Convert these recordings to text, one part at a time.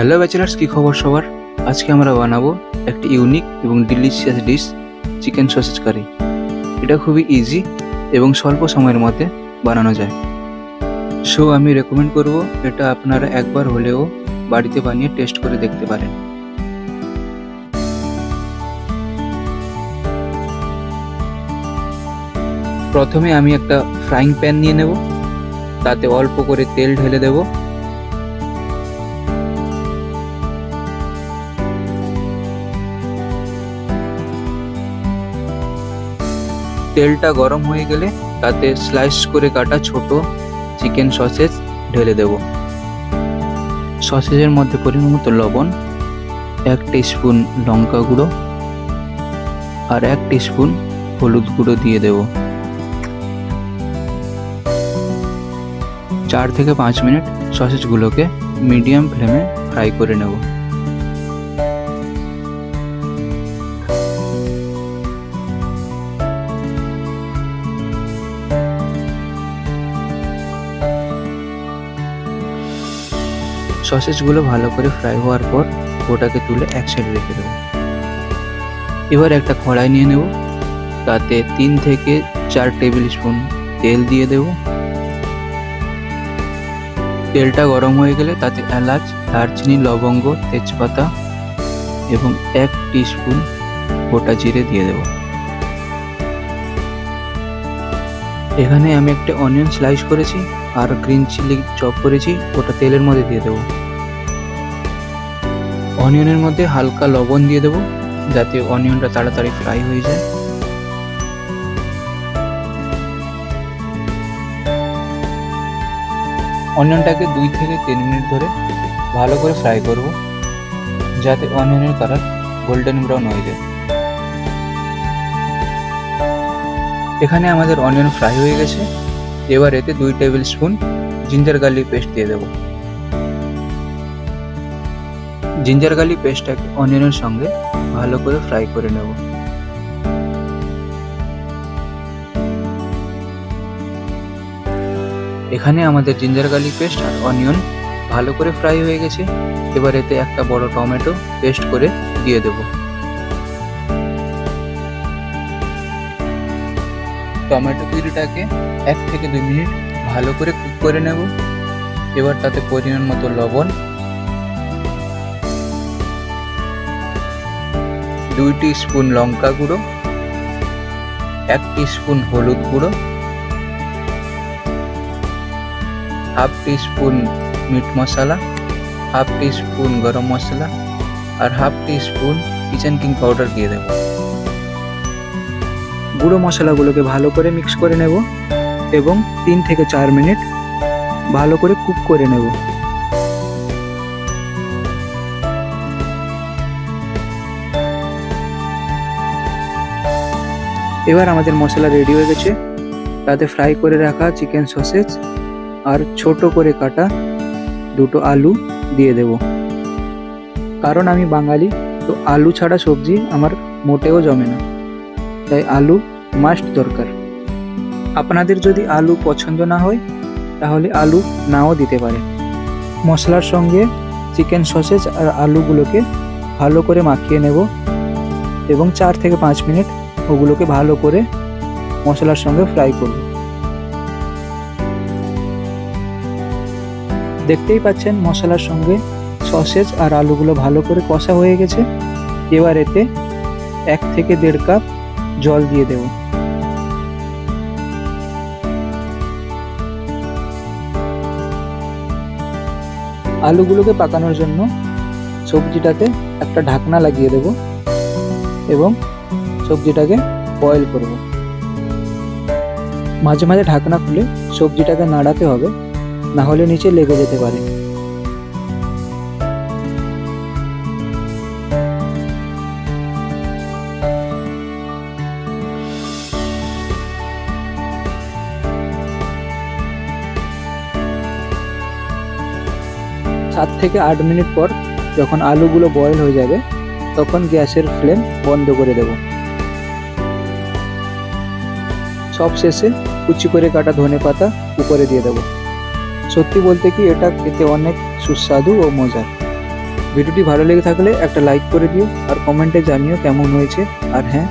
Hello bachelors, কি খবর সবার? আজকে আমরা বানাবো একটা ইউনিক এবং ডিলিশিয়াস ডিশ, চিকেন সসেজ কারি। এটা খুবই ইজি এবং স্বল্প সময়ের মধ্যে বানানো যায়। সো আমি রেকমেন্ড করব এটা আপনারা একবার হলেও বাড়িতে বানিয়ে টেস্ট করে দেখতে পারেন। প্রথমে আমি একটা ফ্রাইং প্যান নিয়ে নেব, তাতে অল্প করে তেল ঢেলে দেব। তেলটা গরম হয়ে গেলে তাতে স্লাইস করে কাটা ছোট চিকেন সসেজ ঢেলে দেব। সসেজের মধ্যে পরিমাণ মতো লবণ, 1 টিস্পুন লঙ্কা গুঁড়ো আর 1 টিস্পুন হলুদ গুঁড়ো দিয়ে দেব। 4 থেকে 5 মিনিট সসেজগুলোকে মিডিয়াম ফ্লেমে ফ্রাই করে নেব। সসেজগুলো ভালো করে ফ্রাই হওয়ার পর ওটাকে তুলে এক সাইডে রেখে দেবো। এবার একটা কড়াই নিয়ে নেব, তাতে 3 থেকে 4 টেবিল স্পুন তেল দিয়ে দেব। তেলটা গরম হয়ে গেলে তাতে এলাচ, দারচিনি, লবঙ্গ, তেজপাতা এবং 1 টিস্পুন গোটা জিরে দিয়ে দেব। এখানে আমি একটা অনিয়ন স্লাইস করেছি আর গ্রিন চিলি চপ করেছি, ওটা তেলের মধ্যে দিয়ে দেব। অনিয়নের মধ্যে হালকা লবণ দিয়ে দেব যাতে অনিয়নটা তাড়াতাড়ি ফ্রাই হয়ে যায়। অনিয়নটাকে 2 থেকে 3 মিনিট ধরে ভালো করে ফ্রাই করব যাতে অনিয়নের কালার গোল্ডেন ব্রাউন হয়ে যায়। এখানে আমাদের অনিয়ন ফ্রাই হয়ে গেছে। এবার এতে 2 tablespoon ginger garlic paste দিয়ে দেব। জিঞ্জার গার্লিক পেস্টটাকে অনিয়নের সঙ্গে ভালো করে ফ্রাই করে নেব। এখানে আমাদের জিঞ্জার গার্লিক পেস্ট আর অনিয়ন ভালো করে ফ্রাই হয়ে গেছে। এবার এতে একটা বড় টমেটো পেস্ট করে দিয়ে দেব। টমেটো পিউরিটাকে 1 থেকে 2 মিনিট ভালো করে কুক করে নেব। এবার তাতে পরিমাণ মতো লবণ, 2 টিস্পুন লঙ্কা গুঁড়ো, 1 টিস্পুন হলুদ গুঁড়ো, half teaspoon meat masala, half teaspoon garam masala আর half teaspoon Kitchen King powder দিয়ে দেব। গুঁড়ো মশলাগুলোকে ভালো করে মিক্স করে নেব এবং 3 থেকে 4 মিনিট ভালো করে কুক করে নেব। এবার আমাদের মশলা রেডি হয়ে গেছে। তাতে ফ্রাই করে রাখা চিকেন সসেজ আর ছোট করে কাটা 2টো আলু দিয়ে দেব। কারণ আমি বাঙালি, তো আলু ছাড়া সবজি আমার মোটেও জমে না, তাই আলু মাস্ট দরকার। আপনাদের যদি আলু পছন্দ না হয় তাহলে আলু নাও দিতে পারে। মশলার সঙ্গে চিকেন সসেজ আর আলুগুলোকে ভালো করে মাখিয়ে নেব এবং 4 থেকে 5 মিনিট ওগুলোকে ভালো করে মশলার সঙ্গে ফ্রাই করব। দেখতেই পাচ্ছেন মশলার সঙ্গে সসেজ আর আলুগুলো ভালো করে কষা হয়ে গেছে। এবার এতে 1 থেকে 1.5 কাপ জল দিয়ে দেব। আলুগুলোকে পাকানোর জন্য সবজিটাতে একটা ঢাকনা লাগিয়ে দেব এবং সবজিটাকে বয়েল করব। মাঝে মাঝে ঢাকনা খুলে সবজিটাকে নাড়াতে হবে, না হলে নিচে লেগে যেতে পারে। সাত থেকে 8 মিনিট পর যখন আলুগুলো বয়েল হয়ে যাবে তখন গ্যাসের ফ্লেম বন্ধ করে দেব। সব শেষে কুচি করে কাটা ধনেপাতা উপরে দিয়ে দেব। সত্যি বলতে কি এটা খেতে অনেক সুস্বাদু ও মজার। ভিডিওটি ভালো লেগে থাকলে একটা লাইক করে দিও আর কমেন্টে জানিও কেমন হয়েছে। আর হ্যাঁ,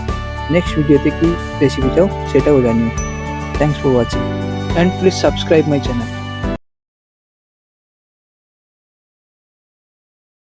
নেক্সট ভিডিওতে কি রেসিপি চাও সেটাও জানিও। Thanks for watching and please subscribe my channel.